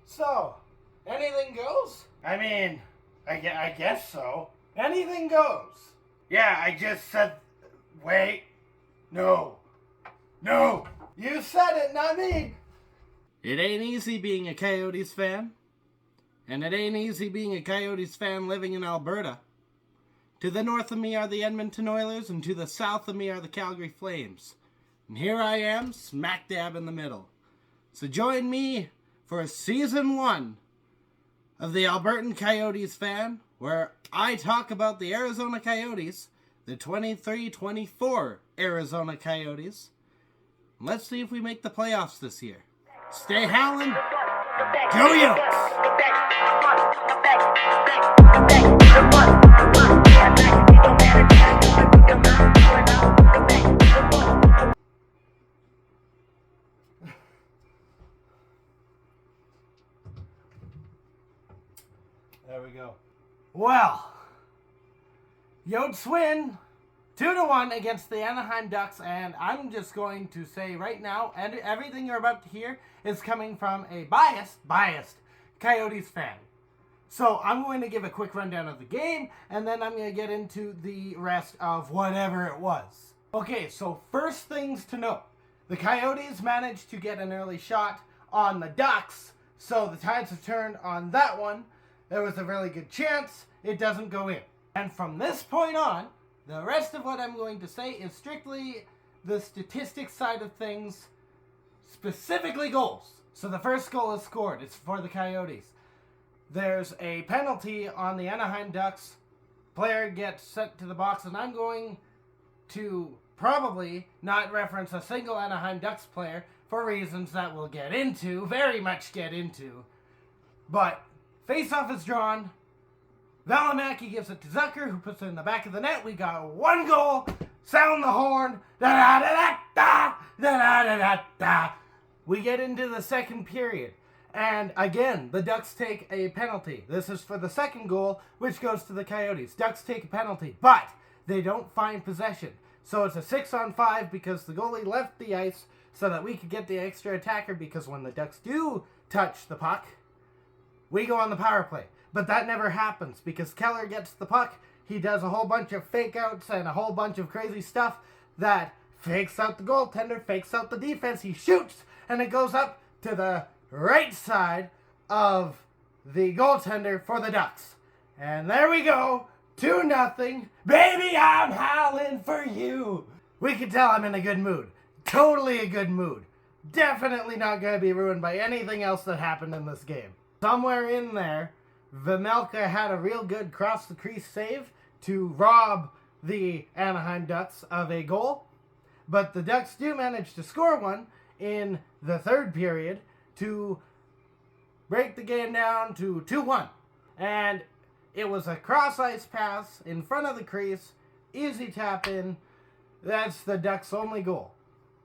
So, anything goes? I mean, I guess so. Anything goes. Yeah, I just said... Wait. No. No. You said it, not me. It ain't easy being a Coyotes fan. And it ain't easy being a Coyotes fan living in Alberta. To the north of me are the Edmonton Oilers, and to the south of me are the Calgary Flames. And here I am, smack dab in the middle. So join me for Season 1 of the Albertan Coyotes Fan, where I talk about the Arizona Coyotes, the 23-24 Arizona Coyotes. Let's see if we make the playoffs this year. Stay howling. Go Yotes! There we go. Well, Yotes win 2-1 against the Anaheim Ducks, and I'm just going to say right now, and everything you're about to hear is coming from a biased Coyotes fan. So I'm going to give a quick rundown of the game, and then I'm going to get into the rest of whatever it was. Okay, so first things to note. The Coyotes managed to get an early shot on the Ducks, so the tides have turned on that one. There was a really good chance it doesn't go in. And from this point on, the rest of what I'm going to say is strictly the statistics side of things, specifically goals. So the first goal is scored. It's for the Coyotes. There's a penalty on the Anaheim Ducks. Player gets sent to the box, and I'm going to probably not reference a single Anaheim Ducks player for reasons that we'll get into, very much get into. But face-off is drawn. Valimaki gives it to Zucker, who puts it in the back of the net. We got one goal. Sound the horn. Da-da-da-da-da. Da-da-da-da-da. We get into the second period. And again, the Ducks take a penalty. This is for the second goal, which goes to the Coyotes. Ducks take a penalty, but they don't find possession. So it's a 6-on-5 because the goalie left the ice so that we could get the extra attacker, because when the Ducks do touch the puck, we go on the power play. But that never happens because Keller gets the puck. He does a whole bunch of fake outs and a whole bunch of crazy stuff that fakes out the goaltender, fakes out the defense. He shoots, and it goes up to the right side of the goaltender for the Ducks. And there we go, 2-0. Baby, I'm howling for you. We can tell I'm in a good mood. Totally a good mood. Definitely not going to be ruined by anything else that happened in this game. Somewhere in there, Vejmelka had a real good cross-the-crease save to rob the Anaheim Ducks of a goal. But the Ducks do manage to score one in the third period to break the game down to 2-1. And it was a cross-ice pass in front of the crease, easy tap-in. That's the Ducks' only goal.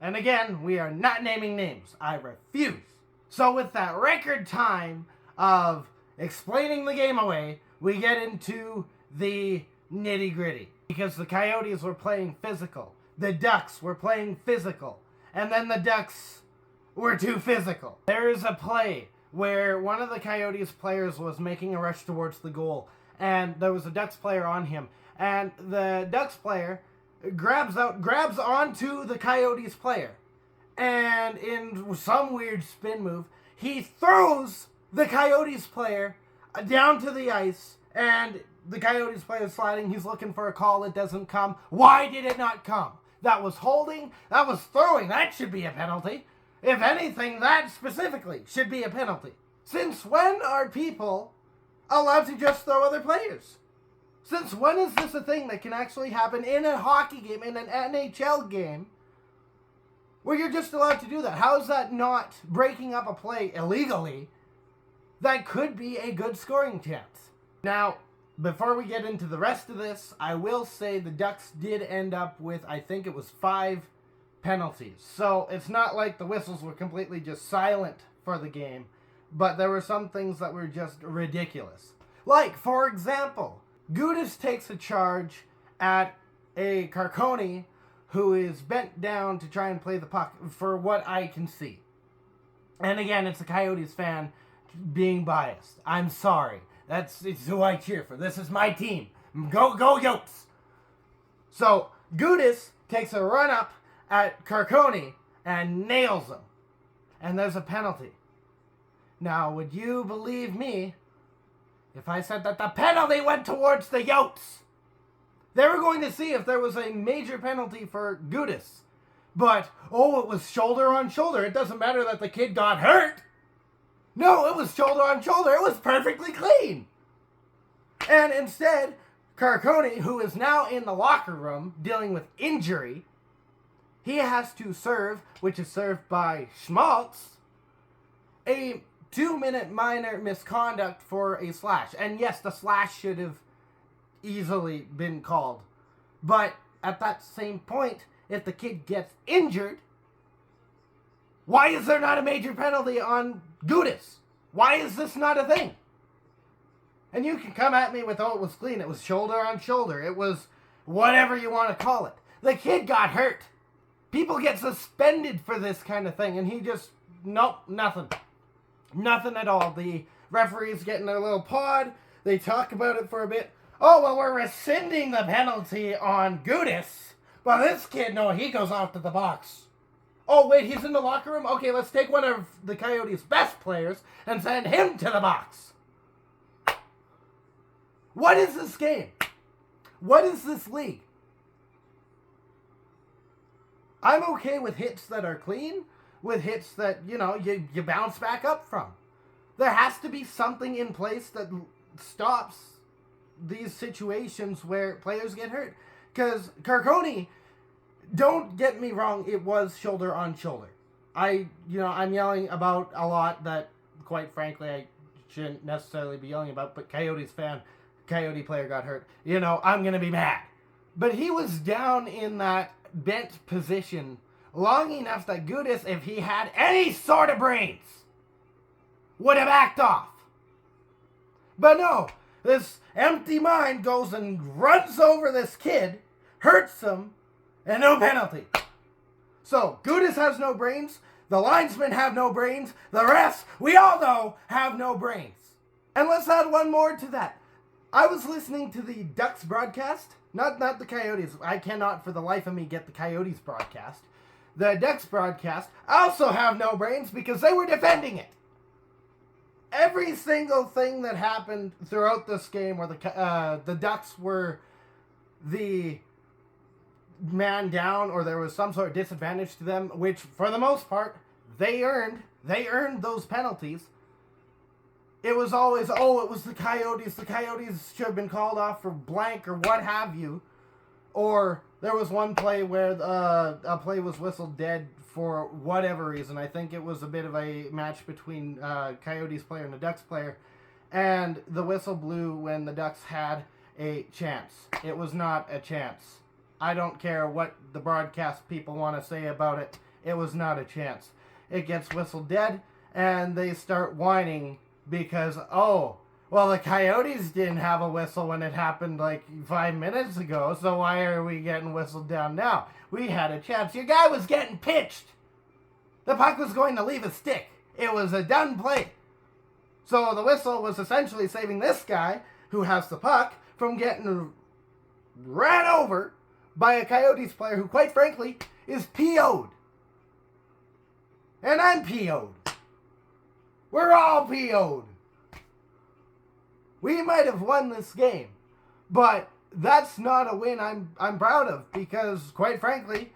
And again, we are not naming names. I refuse. So with that record time of explaining the game away, we get into the nitty-gritty. Because the Coyotes were playing physical. The Ducks were playing physical. And then the Ducks were too physical. There is a play where one of the Coyotes players was making a rush towards the goal, and there was a Ducks player on him. And the Ducks player grabs onto the Coyotes player. And in some weird spin move, he throws the Coyotes player down to the ice, and the Coyotes player is sliding. He's looking for a call. It doesn't come. Why did it not come? That was holding. That was throwing. That should be a penalty. If anything, that specifically should be a penalty. Since when are people allowed to just throw other players? Since when is this a thing that can actually happen in a hockey game, in an NHL game, where you're just allowed to do that? How is that not breaking up a play illegally that could be a good scoring chance? Now, before we get into the rest of this, I will say the Ducks did end up with, I think it was 5 penalties. So it's not like the whistles were completely just silent for the game, but there were some things that were just ridiculous. Like, for example, Gudas takes a charge at a Carconi who is bent down to try and play the puck, for what I can see. And again, it's a Coyotes fan being biased. I'm sorry. It's who I cheer for. This is my team. Go Yotes! So, Gudis takes a run up at Carconi and nails him. And there's a penalty. Now, would you believe me if I said that the penalty went towards the Yotes? They were going to see if there was a major penalty for Gudis. But, it was shoulder on shoulder. It doesn't matter that the kid got hurt. No, it was shoulder on shoulder. It was perfectly clean. And instead, Carconi, who is now in the locker room dealing with injury, he has to serve, which is served by Schmaltz, a 2-minute minor misconduct for a slash. And yes, the slash should have easily been called. But at that same point, if the kid gets injured, why is there not a major penalty on Gudis? Why is this not a thing? And you can come at me with, it was clean. It was shoulder on shoulder. It was whatever you want to call it. The kid got hurt. People get suspended for this kind of thing. And he just, nope, nothing. Nothing at all. The referees get in their little pod. They talk about it for a bit. We're rescinding the penalty on Gudis. But this kid, no, he goes off to the box. Oh, wait, he's in the locker room? Okay, let's take one of the Coyotes' best players and send him to the box. What is this game? What is this league? I'm okay with hits that are clean, with hits that, you bounce back up from. There has to be something in place that stops these situations where players get hurt. Because Carconi, don't get me wrong, it was shoulder on shoulder. I'm yelling about a lot that, quite frankly, I shouldn't necessarily be yelling about, but Coyotes fan, Coyote player got hurt. I'm going to be mad. But he was down in that bent position long enough that Gudis, if he had any sort of brains, would have backed off. But no, this empty mind goes and runs over this kid, hurts him, and no penalty. So, Gudis has no brains, the linesmen have no brains, the refs, we all know, have no brains. And let's add one more to that. I was listening to the Ducks broadcast, not the Coyotes. I cannot for the life of me get the Coyotes broadcast. The Ducks broadcast also have no brains because they were defending it. Every single thing that happened throughout this game where the Ducks were the man down or there was some sort of disadvantage to them, which for the most part they earned those penalties. It was always, it was the Coyotes. The Coyotes should have been called off for blank or what have you. Or there was one play where a play was whistled dead for whatever reason. I think it was a bit of a match between Coyotes player and the Ducks player. And the whistle blew when the Ducks had a chance. It was not a chance. I don't care what the broadcast people want to say about it. It was not a chance. It gets whistled dead, and they start whining because, the Coyotes didn't have a whistle when it happened like 5 minutes ago, so why are we getting whistled down now? We had a chance. Your guy was getting pitched. The puck was going to leave his stick. It was a done play. So the whistle was essentially saving this guy, who has the puck, from getting ran over by a Coyotes player who, quite frankly, is PO'd. And I'm PO'd. We're all PO'd. We might have won this game, but that's not a win I'm proud of because, quite frankly,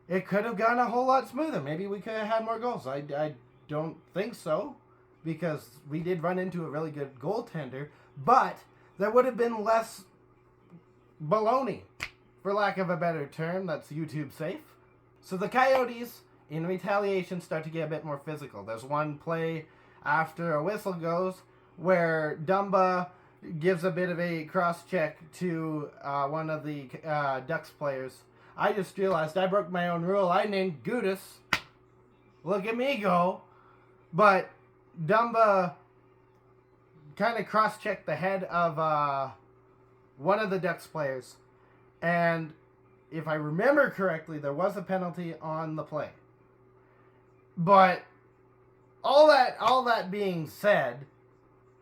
it could have gone a whole lot smoother. Maybe we could have had more goals. I don't think so because we did run into a really good goaltender, but there would have been less baloney, for lack of a better term, that's YouTube safe. So the Coyotes, in retaliation, start to get a bit more physical. There's one play after a whistle goes where Dumba gives a bit of a cross-check to one of the Ducks players. I just realized I broke my own rule. I named Gudis. Look at me go. But Dumba kind of cross-checked the head of one of the Ducks players. And if I remember correctly, there was a penalty on the play. But all that being said,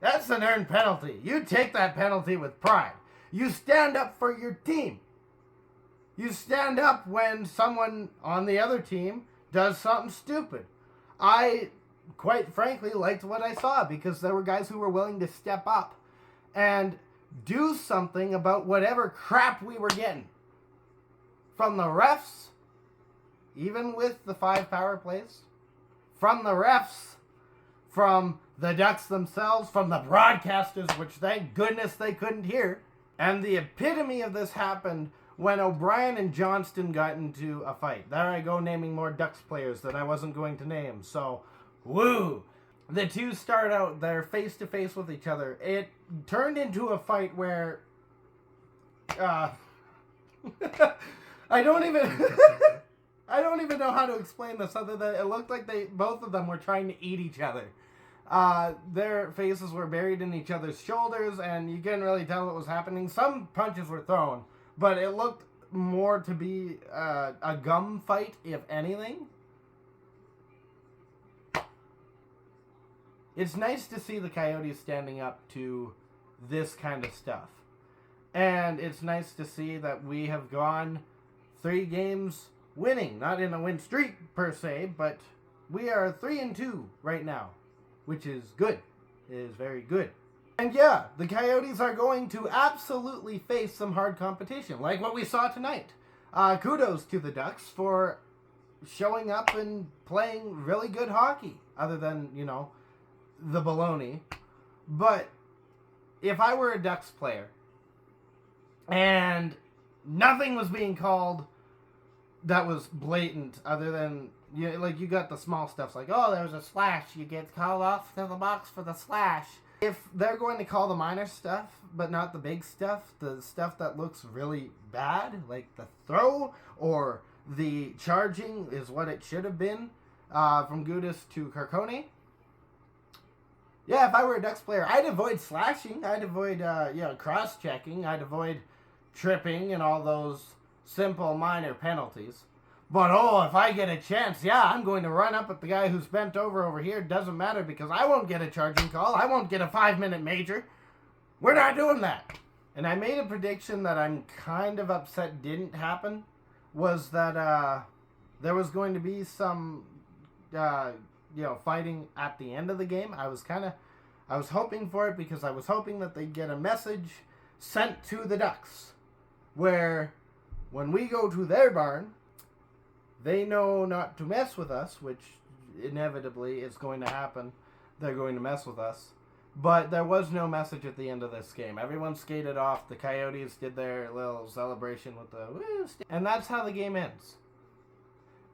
that's an earned penalty. You take that penalty with pride. You stand up for your team. You stand up when someone on the other team does something stupid. I, quite frankly, liked what I saw because there were guys who were willing to step up and do something about whatever crap we were getting. From the refs, even with the 5 power plays, from the refs, from the Ducks themselves, from the broadcasters, which thank goodness they couldn't hear. And the epitome of this happened when O'Brien and Johnston got into a fight. There I go naming more Ducks players that I wasn't going to name. So, woo! The two start out there face-to-face with each other. It turned into a fight where... I don't even... I don't even know how to explain this other than it looked like both of them were trying to eat each other. Their faces were buried in each other's shoulders, and you couldn't really tell what was happening. Some punches were thrown, but it looked more to be a gum fight, if anything. It's nice to see the Coyotes standing up to this kind of stuff. And it's nice to see that we have gone 3 games winning. Not in a win streak, per se, but we are 3-2 right now, which is good. It is very good. And yeah, the Coyotes are going to absolutely face some hard competition, like what we saw tonight. Kudos to the Ducks for showing up and playing really good hockey, other than, the baloney. But if I were a Ducks player and nothing was being called that was blatant, other than you got the small stuff like, oh, there's a slash, you get called off to the box for the slash. If they're going to call the minor stuff but not the big stuff, the stuff that looks really bad, like the throw or the charging is what it should have been, from Gudis to Carcone. Yeah, if I were a Ducks player, I'd avoid slashing. I'd avoid, cross-checking. I'd avoid tripping and all those simple minor penalties. But, if I get a chance, I'm going to run up at the guy who's bent over here. Doesn't matter because I won't get a charging call. I won't get a 5-minute major. We're not doing that. And I made a prediction that I'm kind of upset didn't happen. Was that there was going to be some... fighting at the end of the game. I was hoping for it because I was hoping that they'd get a message sent to the Ducks where when we go to their barn, they know not to mess with us, which inevitably is going to happen. They're going to mess with us. But there was no message at the end of this game. Everyone skated off. The Coyotes did their little celebration with the woo, and that's how the game ends.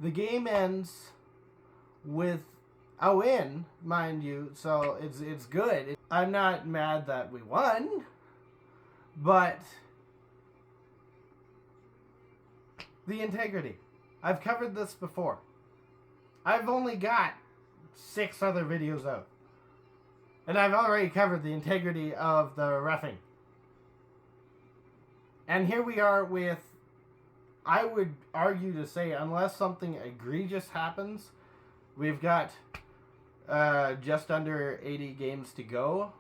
The game ends with a win, mind you, so it's good. I'm not mad that we won, but the integrity. I've covered this before. I've only got 6 other videos out, and I've already covered the integrity of the reffing. And here we are with, I would argue to say, unless something egregious happens, we've got just under 80 games to go.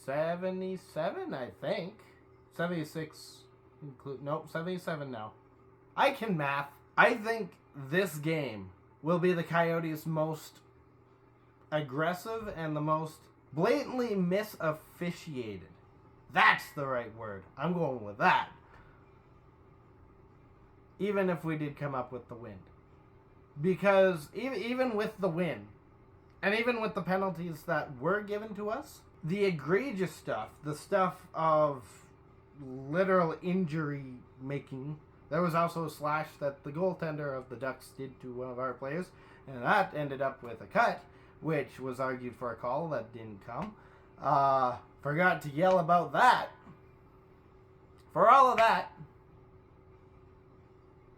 77, I think. 76, 77 now. I can math. I think this game will be the Coyotes' most aggressive and the most blatantly misofficiated. That's the right word. I'm going with that. Even if we did come up with the win. Because even with the win, and even with the penalties that were given to us, the egregious stuff, the stuff of literal injury making, there was also a slash that the goaltender of the Ducks did to one of our players, and that ended up with a cut, which was argued for a call that didn't come. Forgot to yell about that. For all of that,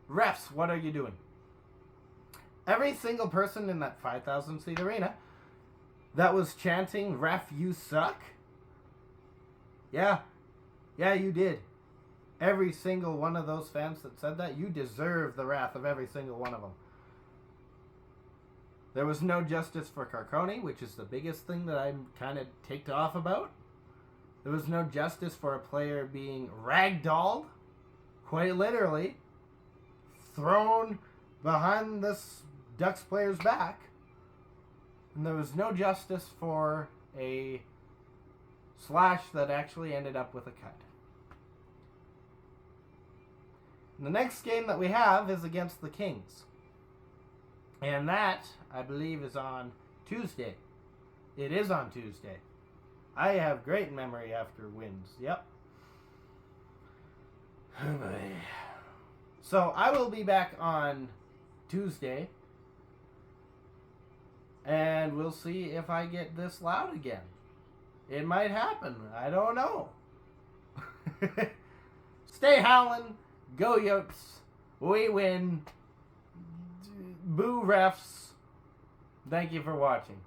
refs, what are you doing? Every single person in that 5,000 seat arena that was chanting, "Ref, you suck." Yeah, you did. Every single one of those fans that said that, you deserve the wrath of every single one of them. There was no justice for Carcone, which is the biggest thing that I'm kind of ticked off about. There was no justice for a player being ragdolled, quite literally, thrown behind this Ducks player's back. And there was no justice for a slash that actually ended up with a cut. The next game that we have is against the Kings. And that, I believe, is on Tuesday. It is on Tuesday. I have great memory after wins. Yep. Oh boy. So I will be back on Tuesday. And we'll see if I get this loud again. It might happen. I don't know. Stay howling. Go Yotes. We win. Boo refs. Thank you for watching.